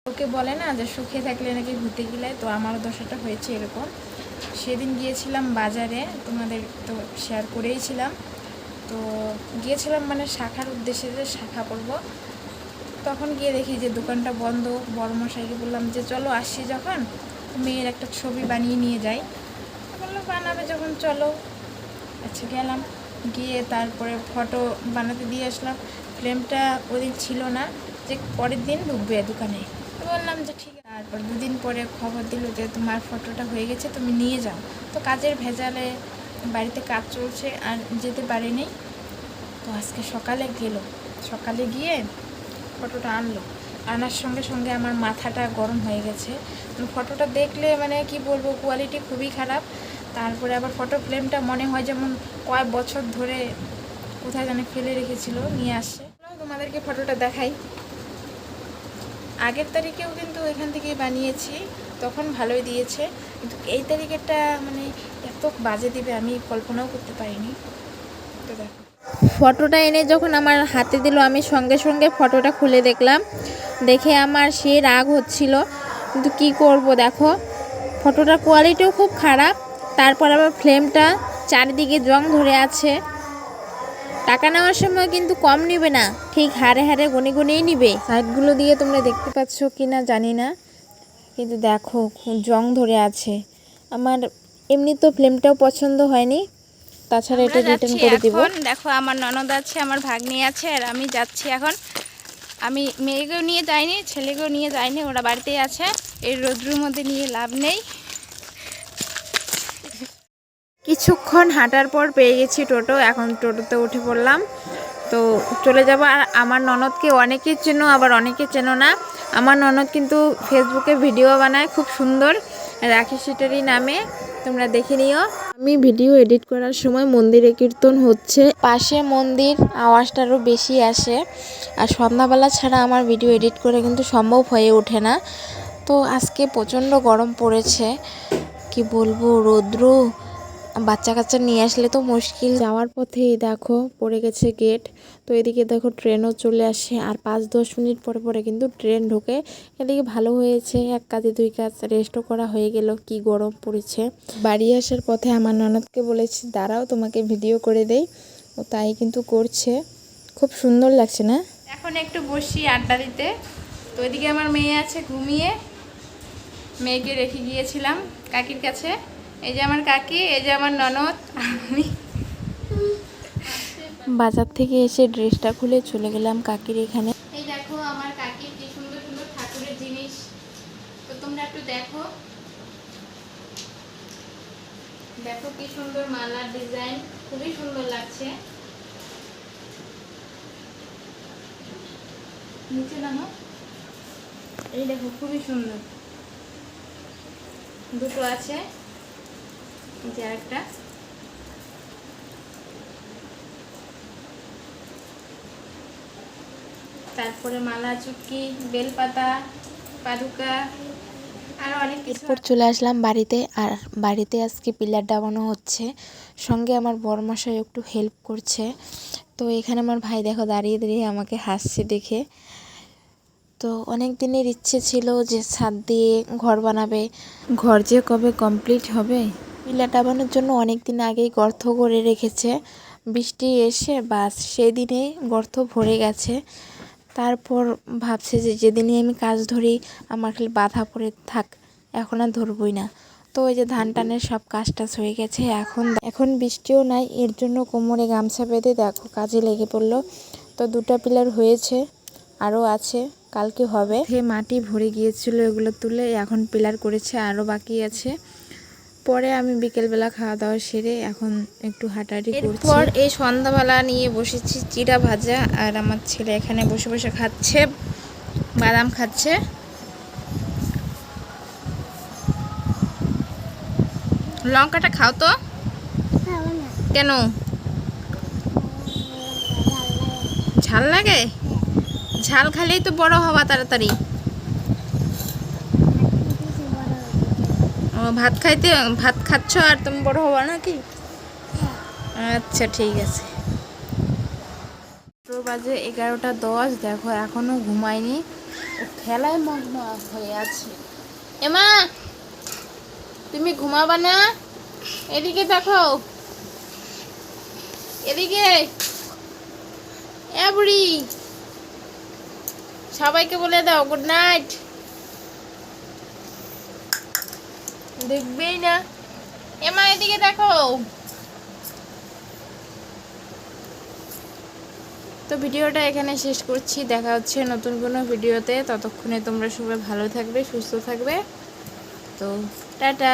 ওকে বলে না যে সুখে থাকলে নাকি ঘুরতে গেলে, তো আমারও দশাটা হয়েছে এরকম। সেদিন গিয়েছিলাম বাজারে, তোমাদের তো শেয়ার করেইছিলাম। তো গিয়েছিলাম মানে শাখার উদ্দেশ্যে, যে শাখা করব। তখন গিয়ে দেখি যে দোকানটা বন্ধ। বড় মশাইকে বললাম যে চলো আসছি যখন, মেয়ের একটা ছবি বানিয়ে নিয়ে যাই। বললো বানাবে যখন চলো। আচ্ছা গেলাম, গিয়ে তারপরে ফটো বানাতে দিয়ে আসলাম। ফ্রেমটা ওদিন ছিল না, যে পরের দিন ঢুকবে দোকানে। তো বললাম যে ঠিক আছে। তারপর দুদিন পরে খবর দিল যে তোমার ফটোটা হয়ে গেছে, তুমি নিয়ে যাও। তো কাজের ভেজালে বাড়িতে কাজ চলছে আর যেতে পারিনি। তো আজকে সকালে গিয়ে ফটোটা আনলো। আনার সঙ্গে সঙ্গে আমার মাথাটা গরম হয়ে গেছে। ফটোটা দেখলে মানে কি বলবো, কোয়ালিটি খুবই খারাপ। তারপরে আবার ফটো ফ্রেমটা মনে হয় যেমন কয়েক বছর ধরে কোথায় জানি ফেলে রেখেছিল, নিয়ে আসছে। তোমাদেরকে ফটোটা দেখাই। আগের তারিখেও কিন্তু এখান থেকেই বানিয়েছি, তখন ভালোই দিয়েছে। কিন্তু এই তারিখেরটা মানে এত বাজে দিবে আমি কল্পনাও করতে পারিনি। তো দেখো, ফটোটা এনে যখন আমার হাতে দিল, আমি সঙ্গে সঙ্গে ফটোটা খুলে দেখলাম। দেখে আমার সে রাগ হচ্ছিল, কিন্তু কি করব, দেখো ফটোটার কোয়ালিটিও খুব খারাপ। তারপর আবার ফ্রেমটা চারিদিকে জং ধরে আছে। টাকা নেওয়ার সময় কিন্তু কম নেবে না, ঠিক হারে হারে গুনে গুনেই নিবে। সাইডগুলো দিয়ে তোমরা দেখতে পাচ্ছ কি না জানি না, কিন্তু দেখো জং ধরে আছে। আমার এমনি তো ফ্রেমটাও পছন্দ হয়নি, তাছাড়া এটা রিটার্ন করে দিব। দেখো আমার ননদ আছে, আমার ভাগ্নি আছে, আর আমি যাচ্ছি এখন। আমি মেয়েকেও নিয়ে যাইনি, ছেলেকেও নিয়ে যাইনি, ওরা বাড়িতেই আছে। এই রোদ্রুর মধ্যে নিয়ে লাভ নেই। কিছুক্ষণ হাঁটার পর পেয়ে গেছি টোটো, এখন টোটোতে উঠে পড়লাম। তো চলে যাব। আর আমার ননদকে অনেকে চেনো, আবার অনেকে চেনো না। আমার ননদ কিন্তু ফেসবুকে ভিডিও বানায় খুব সুন্দর, রাখি সিটারি নামে, তোমরা দেখে নিও। আমি ভিডিও এডিট করার সময় মন্দিরে কীর্তন হচ্ছে, পাশে মন্দির, আওয়াজটা আরও বেশি আসে। আর সন্ধ্যাবেলা ছাড়া আমার ভিডিও এডিট করে কিন্তু সম্ভব হয়ে ওঠে না। তো আজকে প্রচণ্ড গরম পড়েছে, কি বলবো, রৌদ্র। বাচ্চা কাচ্চা নিয়ে আসলে তো মুশকিল। যাওয়ার পথেই দেখো পড়ে গেছে গেট। তো এদিকে দেখো ট্রেনও চলে আসে, আর 5-10 মিনিট পরে পরে কিন্তু ট্রেন ঢোকে। এদিকে ভালো হয়েছে, এক কাজে দুই কাজ, রেস্টও করা হয়ে গেল। কি গরম পড়েছে। বাড়ি আসার পথে আমার ননদকে বলেছি দাঁড়াও তোমাকে ভিডিও করে দেই, ও তাই কিন্তু করছে। খুব সুন্দর লাগছে না? এখন একটু বসি আড্ডা দিতে। তো এদিকে আমার মেয়ে আছে ঘুমিয়ে, মেয়েকে রেখে গিয়েছিলাম কাকির কাছে। এই যে আমার কাকি, এই যে আমার ননদ, আমি বাজার থেকে এসে ড্রেসটা খুলে চলে গেলাম কাকির এখানে। এই দেখো আমার কাকির কি সুন্দর সুন্দর ঠাকুরের জিনিস, তো তোমরা একটু দেখো। দেখো কি সুন্দর মালার ডিজাইন, খুবই সুন্দর লাগছে। নিচে নামো, এই দেখো খুবই সুন্দর, দুটো আছে, যে একটা। তারপরে মালা, চুটকি, বেলপাতা, পাদুকা, আর অনেক কিছু। এরপর চলে আসলাম বাড়িতে, আর বাড়িতে আজকে পিলার ডাবানো হচ্ছে। সঙ্গে আমার বড়মশাই একটু হেল্প করছে। তো এখানে আমার ভাই দেখো দাঁড়িয়ে দাঁড়িয়ে আমাকে হাসছে দেখে। তো অনেক দিনের ইচ্ছে ছিল যে ছাদ দিয়ে ঘর বানাবে, ঘর যে কবে কমপ্লিট হবে। পিলার ডাবানোর জন্য অনেক দিন আগেই গর্ত করে রেখেছে, বৃষ্টি এসে বাস সেদিনে গর্ত ভরে গেছে। তারপর ভাবছে যে যেদিনই আমি কাজ ধরি আমার খালি বাধা পড়ে থাক, এখন আর ধরবই না। তো ওই যে ধান টানের সব কাজ টাজ হয়ে গেছে, এখন বৃষ্টিও নাই, এর জন্য কোমরে গামছা বেঁধে দেখো কাজে লেগে পড়লো। তো 2টা পিলার হয়েছে, আরও আছে, কালকে হবে। মাটি ভরে গিয়েছিল, এগুলো তুলে এখন পিলার করেছে, আরও বাকি আছে। পরে আমি বিকেলবেলা খাওয়া দাওয়া সেরে এখন একটু হাঁটাহাঁটি করছি। এরপর এই সন্ধ্যাবেলা নিয়ে বসেছি চিড়া ভাজা, আর আমার ছেলে এখানে বসে বসে খাচ্ছে, বাদাম খাচ্ছে। লঙ্কাটা খাও তো। কেন? ঝাল লাগে? ঝাল খালেই তো বড় হওয়া তাড়াতাড়ি। ও ভাত খাচ্ছ আর তুমি বড় হবা নাকি? আচ্ছা ঠিক আছে। বাজে 11টা 10, দেখো এখনো ঘুমাইনি। ও খেলায় মগ্ন হয়ে আছে। এমা, তুমি ঘুমাবা না? এদিকে দেখো, এদিকে। এ বুড়ি, সবাইকে বলে দাও গুড নাইট। দেখবেই না। এমা এদিকে দেখো। তো ভিডিওটা এখানে শেষ করছি, দেখা হচ্ছে নতুন কোনো ভিডিওতে। ততক্ষণে তোমরা সবাই ভালো থাকবে, সুস্থ থাকবে। তো টাটা।